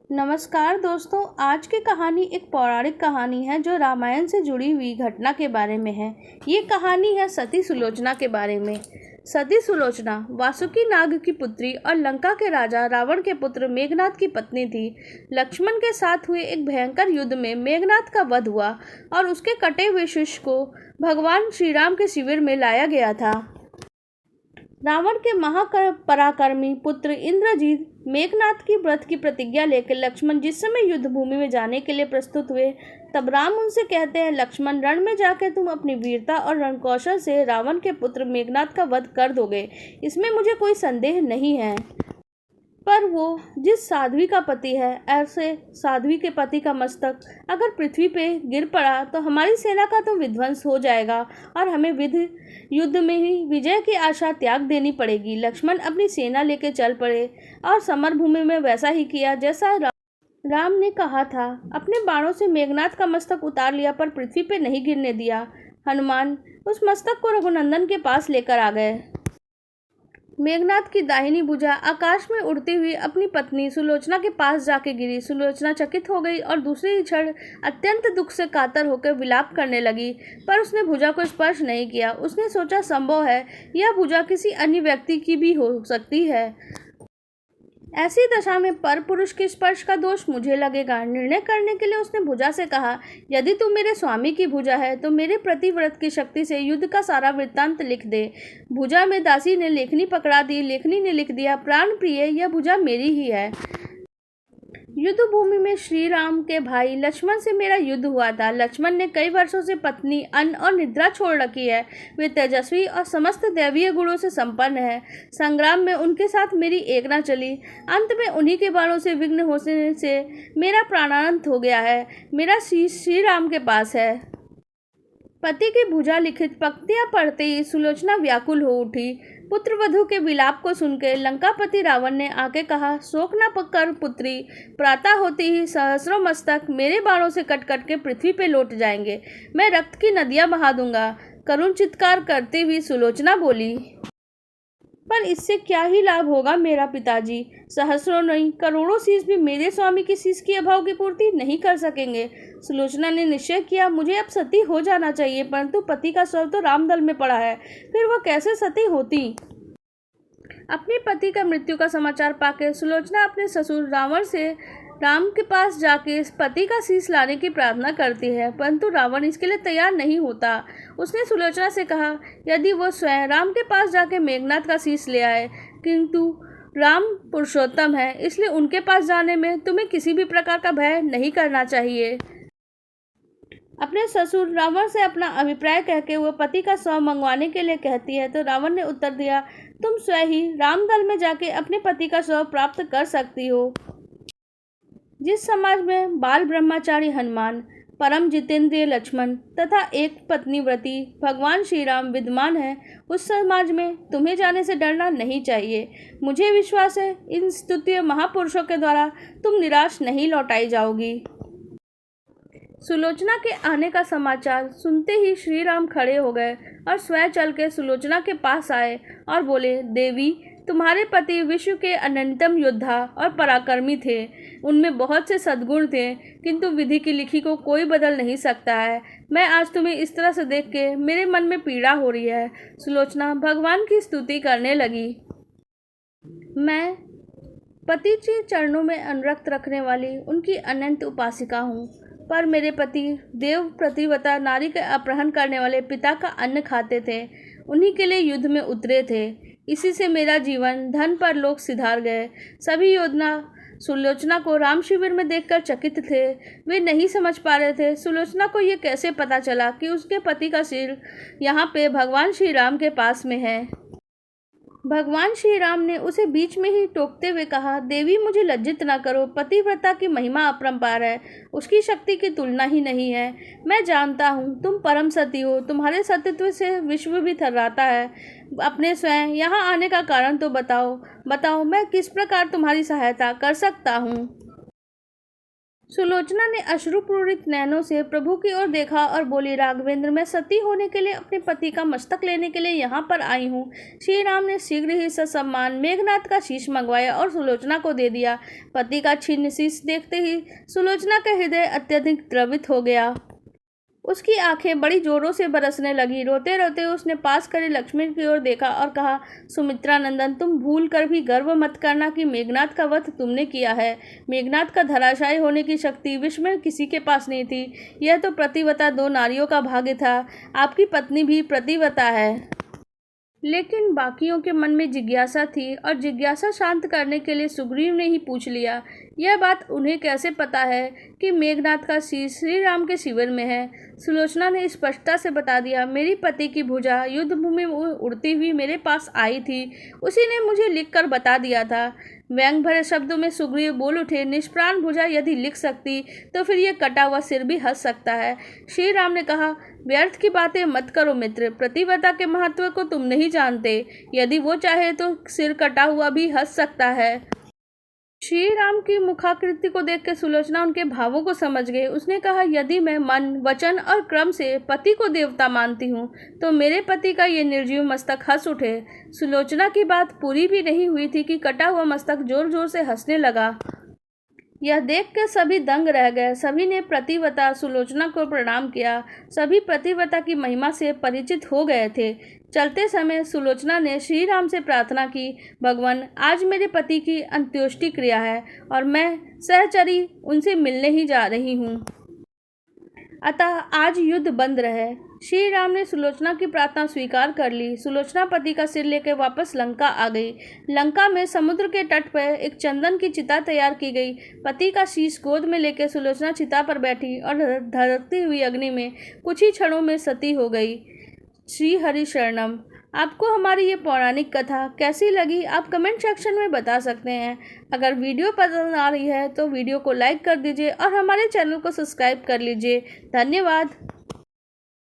नमस्कार दोस्तों। आज की कहानी एक पौराणिक कहानी है जो रामायण से जुड़ी हुई घटना के बारे में है। ये कहानी है सती सुलोचना के बारे में। सती सुलोचना वासुकी नाग की पुत्री और लंका के राजा रावण के पुत्र मेघनाद की पत्नी थी। लक्ष्मण के साथ हुए एक भयंकर युद्ध में मेघनाद का वध हुआ और उसके कटे हुए शिष्य को भगवान श्री राम के शिविर में लाया गया था। रावण के महापराक्रमी पुत्र इंद्रजीत मेघनाद की व्रत की प्रतिज्ञा लेकर लक्ष्मण जिस समय युद्ध भूमि में जाने के लिए प्रस्तुत हुए, तब राम उनसे कहते हैं, लक्ष्मण, रण में जाकर तुम अपनी वीरता और रणकौशल से रावण के पुत्र मेघनाद का वध कर दोगे, इसमें मुझे कोई संदेह नहीं है। पर वो जिस साध्वी का पति है, ऐसे साध्वी के पति का मस्तक अगर पृथ्वी पे गिर पड़ा तो हमारी सेना का तो विध्वंस हो जाएगा और हमें युद्ध में ही विजय की आशा त्याग देनी पड़ेगी। लक्ष्मण अपनी सेना लेकर चल पड़े और समर भूमि में वैसा ही किया जैसा राम ने कहा था। अपने बाणों से मेघनाद का मस्तक उतार लिया पर पृथ्वी पे नहीं गिरने दिया। हनुमान उस मस्तक को रघुनंदन के पास लेकर आ गए। मेघनाद की दाहिनी भुजा आकाश में उड़ती हुई अपनी पत्नी सुलोचना के पास जाके गिरी। सुलोचना चकित हो गई और दूसरी क्षण अत्यंत दुख से कातर होकर विलाप करने लगी, पर उसने भुजा को स्पर्श नहीं किया। उसने सोचा, संभव है यह भुजा किसी अन्य व्यक्ति की भी हो सकती है। ऐसी दशा में पर पुरुष के स्पर्श का दोष मुझे लगेगा। निर्णय करने के लिए उसने भुजा से कहा, यदि तू मेरे स्वामी की भुजा है तो मेरे प्रतिव्रत की शक्ति से युद्ध का सारा वृत्तांत लिख दे। भुजा में दासी ने लेखनी पकड़ा दी। लेखनी ने लिख दिया, प्राण प्रिय, यह भुजा मेरी ही है। युद्ध भूमि में श्री राम के भाई लक्ष्मण से मेरा युद्ध हुआ था। लक्ष्मण ने कई वर्षों से पत्नी, अन्न और निद्रा छोड़ रखी है। वे तेजस्वी और समस्त दैवीय गुणों से संपन्न है। संग्राम में उनके साथ मेरी एक न चली। अंत में उन्हीं के बाणों से विघ्न होने से मेरा प्राणांत हो गया है। मेरा शीश श्री राम के पास है। पति की भुजा लिखित पंक्तियां पढ़ते ही सुलोचना व्याकुल हो उठी। पुत्रवधू के विलाप को सुनकर लंकापति रावण ने आके कहा, शोक न कर पुत्री, प्रातः होते ही सहस्रों मस्तक मेरे बाणों से कट कट के पृथ्वी पे लौट जाएंगे। मैं रक्त की नदियां बहा दूंगा। करुण चित्कार करती हुई सुलोचना बोली, पर इससे क्या ही लाभ होगा मेरा पिताजी? सहस्रों नहीं, करोड़ों शीश भी मेरे स्वामी की शीश की अभाव की पूर्ति नहीं कर सकेंगे। सुलोचना ने निश्चय किया, मुझे अब सती हो जाना चाहिए, परंतु पति का शव तो रामदल में पड़ा है, फिर वह कैसे सती होती? अपने पति का मृत्यु का समाचार पाकर सुलोचना अपने ससुर रावण से राम के पास जाके पति का शीश लाने की प्रार्थना करती है, परंतु रावण इसके लिए तैयार नहीं होता। उसने सुलोचना से कहा, यदि वो स्वयं राम के पास जाके मेघनाद का शीश ले आए, किंतु राम पुरुषोत्तम है, इसलिए उनके पास जाने में तुम्हें किसी भी प्रकार का भय नहीं करना चाहिए। अपने ससुर रावण से अपना अभिप्राय कहकर वह पति का शव मंगवाने के लिए कहती है, तो रावण ने उत्तर दिया, तुम स्वयं ही रामदल में जाके अपने पति का शव प्राप्त कर सकती हो। जिस समाज में बाल ब्रह्मचारी हनुमान, परम जितेंद्रिय लक्ष्मण तथा एक पत्नी व्रती भगवान श्री राम विद्यमान है, उस समाज में तुम्हें जाने से डरना नहीं चाहिए। मुझे विश्वास है, इन स्तुत्य महापुरुषों के द्वारा तुम निराश नहीं लौटाई जाओगी। सुलोचना के आने का समाचार सुनते ही श्री राम खड़े हो गए और स्वयं चल के सुलोचना के पास आए और बोले, देवी, तुम्हारे पति विश्व के अनंतम योद्धा और पराक्रमी थे। उनमें बहुत से सद्गुण थे, किंतु विधि की लिखी को कोई बदल नहीं सकता है। मैं आज तुम्हें इस तरह से देख के मेरे मन में पीड़ा हो रही है। सुलोचना भगवान की स्तुति करने लगी। मैं पति के चरणों में अनुरक्त रखने वाली उनकी अनंत उपासिका हूँ, पर मेरे पति देव प्रतिवता नारी का अपहरण करने वाले पिता का अन्न खाते थे, उन्हीं के लिए युद्ध में उतरे थे। इसी से मेरा जीवन धन पर लोग सिधार गए। सभी योद्धा सुलोचना को राम शिविर में देखकर चकित थे। वे नहीं समझ पा रहे थे सुलोचना को ये कैसे पता चला कि उसके पति का सिर यहाँ पे भगवान श्री राम के पास में है। भगवान श्री राम ने उसे बीच में ही टोकते हुए कहा, देवी, मुझे लज्जित न करो। पतिव्रता की महिमा अपरंपार है, उसकी शक्ति की तुलना ही नहीं है। मैं जानता हूँ तुम परम सती हो, तुम्हारे सतीत्व से विश्व भी थर्राता है। अपने स्वयं यहाँ आने का कारण तो बताओ, मैं किस प्रकार तुम्हारी सहायता कर सकता हूँ? सुलोचना ने अश्रुपूरित नैनों से प्रभु की ओर देखा और बोली, राघवेंद्र, मैं सती होने के लिए अपने पति का मस्तक लेने के लिए यहाँ पर आई हूँ। श्री राम ने शीघ्र ही ससम्मान मेघनाद का शीश मंगवाया और सुलोचना को दे दिया। पति का छिन्न शीश देखते ही सुलोचना का हृदय अत्यधिक द्रवित हो गया। उसकी आंखें बड़ी जोरों से बरसने लगी। रोते रोते उसने पास खड़े लक्ष्मण की ओर देखा और कहा, सुमित्रा नंदन, तुम भूल कर भी गर्व मत करना कि मेघनाद का वध तुमने किया है। मेघनाद का धराशायी होने की शक्ति विश्व में किसी के पास नहीं थी। यह तो प्रतिव्रता 2 नारियों का भाग्य था। आपकी पत्नी भी प्रतिव्रता है। लेकिन बाकियों के मन में जिज्ञासा थी और जिज्ञासा शांत करने के लिए सुग्रीव ने ही पूछ लिया, यह बात उन्हें कैसे पता है कि मेघनाद का शीश श्री राम के शिविर में है। सुलोचना ने स्पष्टता से बता दिया, मेरी पति की भुजा युद्धभूमि में उड़ती हुई मेरे पास आई थी। उसी ने मुझे लिखकर बता दिया था। व्यंग भरे शब्दों में सुग्रीव बोल उठे, निष्प्राण भुजा यदि लिख सकती तो फिर यह कटा हुआ सिर भी हंस सकता है। श्री राम ने कहा, व्यर्थ की बातें मत करो मित्र, प्रतिव्रता के महत्व को तुम नहीं जानते। यदि वो चाहे तो सिर कटा हुआ भी हंस सकता है। श्री राम की मुखाकृति को देख के सुलोचना उनके भावों को समझ गई। उसने कहा, यदि मैं मन, वचन और क्रम से पति को देवता मानती हूँ तो मेरे पति का ये निर्जीव मस्तक हंस उठे। सुलोचना की बात पूरी भी नहीं हुई थी कि कटा हुआ मस्तक जोर जोर से हंसने लगा। यह देखकर सभी दंग रह गए। सभी ने प्रतिव्रता सुलोचना को प्रणाम किया। सभी प्रतिव्रता की महिमा से परिचित हो गए थे। चलते समय सुलोचना ने श्री राम से प्रार्थना की, भगवान, आज मेरे पति की अंत्योष्टि क्रिया है और मैं सहचरी उनसे मिलने ही जा रही हूँ, अतः आज युद्ध बंद रहे। श्री राम ने सुलोचना की प्रार्थना स्वीकार कर ली। सुलोचना पति का सिर लेकर वापस लंका आ गई। लंका में समुद्र के तट पर एक चंदन की चिता तैयार की गई। पति का शीश गोद में लेकर सुलोचना चिता पर बैठी और धधकती हुई अग्नि में कुछ ही क्षणों में सती हो गई। श्री हरि शरणम। आपको हमारी ये पौराणिक कथा कैसी लगी आप कमेंट सेक्शन में बता सकते हैं। अगर वीडियो पसंद आ रही है तो वीडियो को लाइक कर दीजिए और हमारे चैनल को सब्सक्राइब कर लीजिए। धन्यवाद।